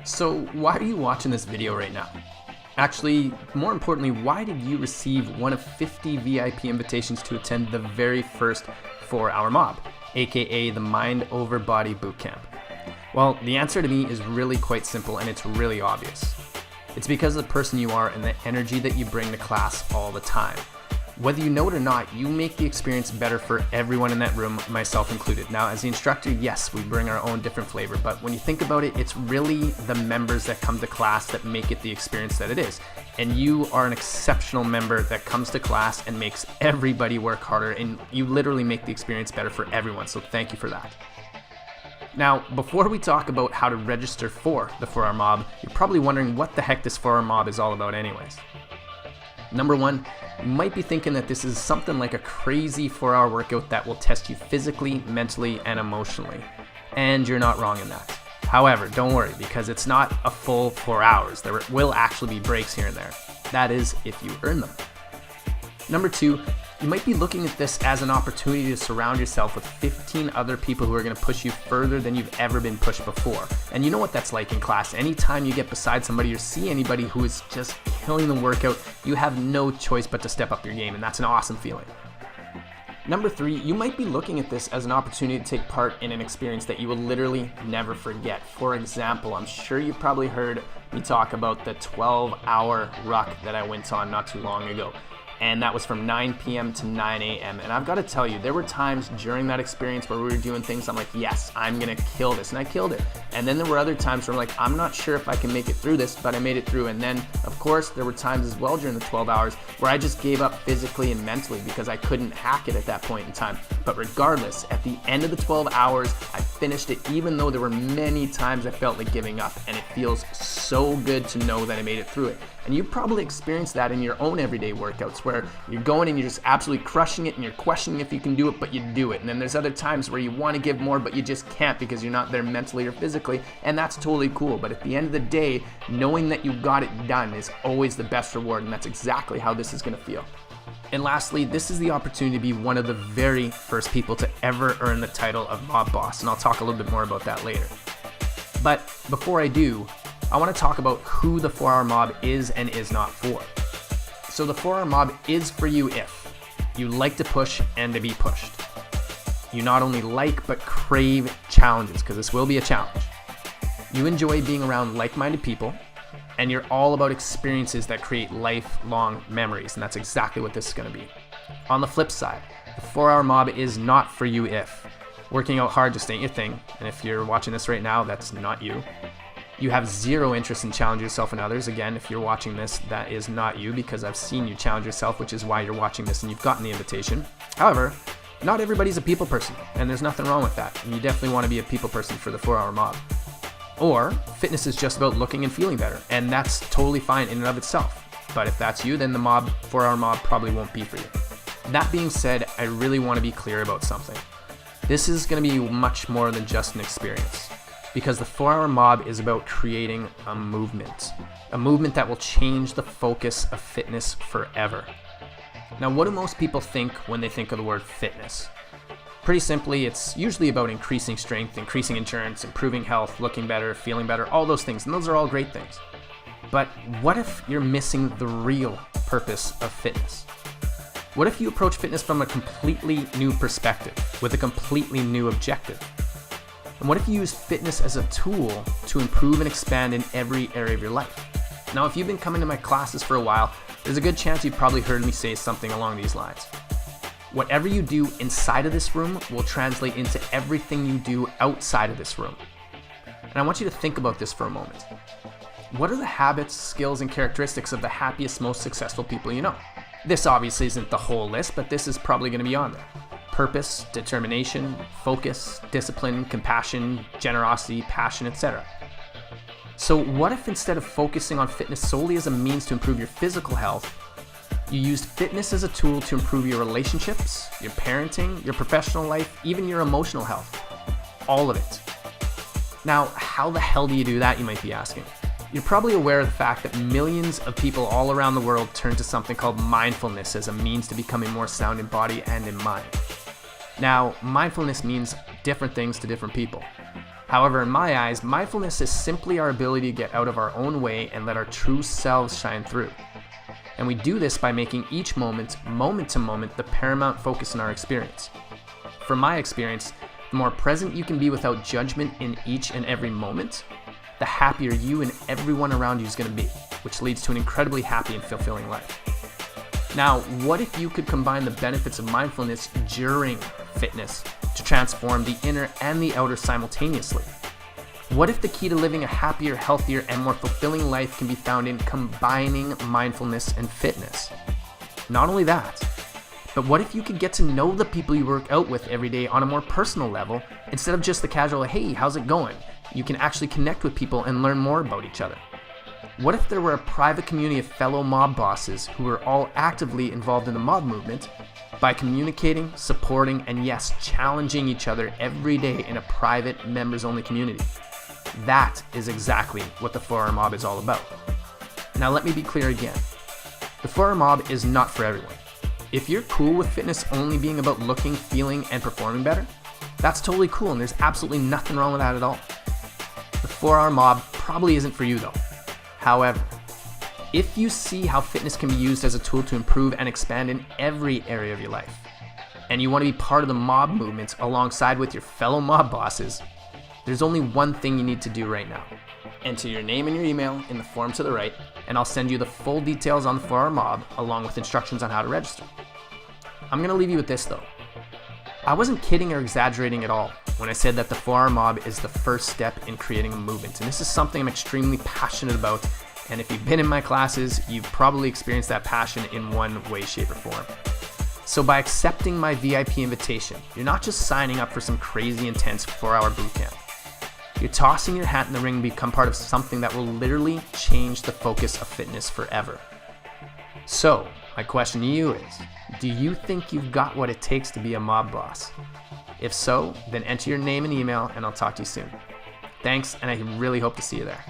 So why are you watching this video right now? Actually, more importantly, why did you receive one of 50 VIP invitations to attend the very first 4-hour MOBB, aka the Mind Over Body Bootcamp? Well, the answer to me is really quite simple, and it's really obvious. It's because of the person you are and the energy that you bring to class all the time. Whether you know it or not, you make the experience better for everyone in that room, myself included. Now, as the instructor, yes, we bring our own different flavor, but when you think about it, it's really the members that come to class that make it the experience that it is. And you are an exceptional member that comes to class and makes everybody work harder, and you literally make the experience better for everyone, so thank you for that. Now, before we talk about how to register for the 4-hour MOBB, you're probably wondering what the heck this 4-hour MOBB is all about anyways. Number one, you might be thinking that this is something like a crazy 4-hour workout that will test you physically, mentally, and emotionally. And you're not wrong in that. However, don't worry, because it's not a full 4 hours. There will actually be breaks here and there. That is, if you earn them. Number two, you might be looking at this as an opportunity to surround yourself with 15 other people who are going to push you further than you've ever been pushed before. And you know what that's like in class. Anytime you get beside somebody or see anybody who is just killing the workout, you have no choice but to step up your game, and that's an awesome feeling. Number three, you might be looking at this as an opportunity to take part in an experience that you will literally never forget. For example, I'm sure you probably heard me talk about the 12-hour ruck that I went on not too long ago. And that was from 9 p.m. to 9 a.m. And I've got to tell you, there were times during that experience where we were doing things, I'm like, yes, I'm going to kill this. And I killed it. And then there were other times where I'm like, I'm not sure if I can make it through this, but I made it through. And then, of course, there were times as well during the 12 hours where I just gave up physically and mentally because I couldn't hack it at that point in time. But regardless, at the end of the 12 hours, I finished it, even though there were many times I felt like giving up. And it feels so good to know that I made it through it. And you probably experienced that in your own everyday workouts where you're going and you're just absolutely crushing it and you're questioning if you can do it, but you do it. And then there's other times where you want to give more, but you just can't because you're not there mentally or physically, and that's totally cool. But at the end of the day, knowing that you got it done is always the best reward, and that's exactly how this is going to feel. And lastly, this is the opportunity to be one of the very first people to ever earn the title of MOBB Boss, and I'll talk a little bit more about that later. But before I do, I want to talk about who the 4-hour MOBB is and is not for. So the 4-hour MOBB is for you if you like to push and to be pushed. You not only like but crave challenges, because this will be a challenge. You enjoy being around like-minded people, and you're all about experiences that create lifelong memories, and that's exactly what this is going to be. On the flip side, the 4-hour MOBB is not for you if working out hard just ain't your thing, and if you're watching this right now, that's not you. You have zero interest in challenging yourself and others. Again, if you're watching this, that is not you, because I've seen you challenge yourself, which is why you're watching this and you've gotten the invitation. However, not everybody's a people person, and there's nothing wrong with that. And you definitely want to be a people person for the 4-hour MOBB. Or fitness is just about looking and feeling better, and that's totally fine in and of itself. But if that's you, then the 4-hour MOBB probably won't be for you. That being said, I really want to be clear about something. This is going to be much more than just an experience. Because the 4-hour MOBB is about creating a movement that will change the focus of fitness forever. Now, what do most people think when they think of the word fitness? Pretty simply, it's usually about increasing strength, increasing endurance, improving health, looking better, feeling better, all those things, and those are all great things. But what if you're missing the real purpose of fitness? What if you approach fitness from a completely new perspective, with a completely new objective? And what if you use fitness as a tool to improve and expand in every area of your life? Now, if you've been coming to my classes for a while, there's a good chance you've probably heard me say something along these lines. Whatever you do inside of this room will translate into everything you do outside of this room. And I want you to think about this for a moment. What are the habits, skills, and characteristics of the happiest, most successful people you know? This obviously isn't the whole list, but this is probably going to be on there. Purpose, determination, focus, discipline, compassion, generosity, passion, etc. So what if instead of focusing on fitness solely as a means to improve your physical health, you used fitness as a tool to improve your relationships, your parenting, your professional life, even your emotional health? All of it. Now, how the hell do you do that, you might be asking? You're probably aware of the fact that millions of people all around the world turn to something called mindfulness as a means to becoming more sound in body and in mind. Now, mindfulness means different things to different people. However, in my eyes, mindfulness is simply our ability to get out of our own way and let our true selves shine through. And we do this by making each moment, moment to moment, the paramount focus in our experience. From my experience, the more present you can be without judgment in each and every moment, the happier you and everyone around you is going to be, which leads to an incredibly happy and fulfilling life. Now, what if you could combine the benefits of mindfulness during fitness to transform the inner and the outer simultaneously? What if the key to living a happier, healthier, and more fulfilling life can be found in combining mindfulness and fitness? Not only that, but what if you could get to know the people you work out with every day on a more personal level instead of just the casual, hey, how's it going? You can actually connect with people and learn more about each other. What if there were a private community of fellow mob bosses who were all actively involved in the mob movement by communicating, supporting, and yes, challenging each other every day in a private, members-only community? That is exactly what the 4-Hour Mob is all about. Now let me be clear again. The 4-Hour Mob is not for everyone. If you're cool with fitness only being about looking, feeling, and performing better, that's totally cool and there's absolutely nothing wrong with that at all. The 4-Hour Mob probably isn't for you though. However, if you see how fitness can be used as a tool to improve and expand in every area of your life, and you want to be part of the mob movement alongside with your fellow mob bosses, there's only one thing you need to do right now. Enter your name and your email in the form to the right, and I'll send you the full details on the 4-Hour Mob along with instructions on how to register. I'm going to leave you with this though. I wasn't kidding or exaggerating at all when I said that the 4-Hour Mob is the first step in creating a movement. And this is something I'm extremely passionate about. And if you've been in my classes, you've probably experienced that passion in one way, shape, or form. So by accepting my VIP invitation, you're not just signing up for some crazy intense 4-hour bootcamp. You're tossing your hat in the ring to become part of something that will literally change the focus of fitness forever. So my question to you is, do you think you've got what it takes to be a mob boss? If so, then enter your name and email and I'll talk to you soon. Thanks, and I really hope to see you there.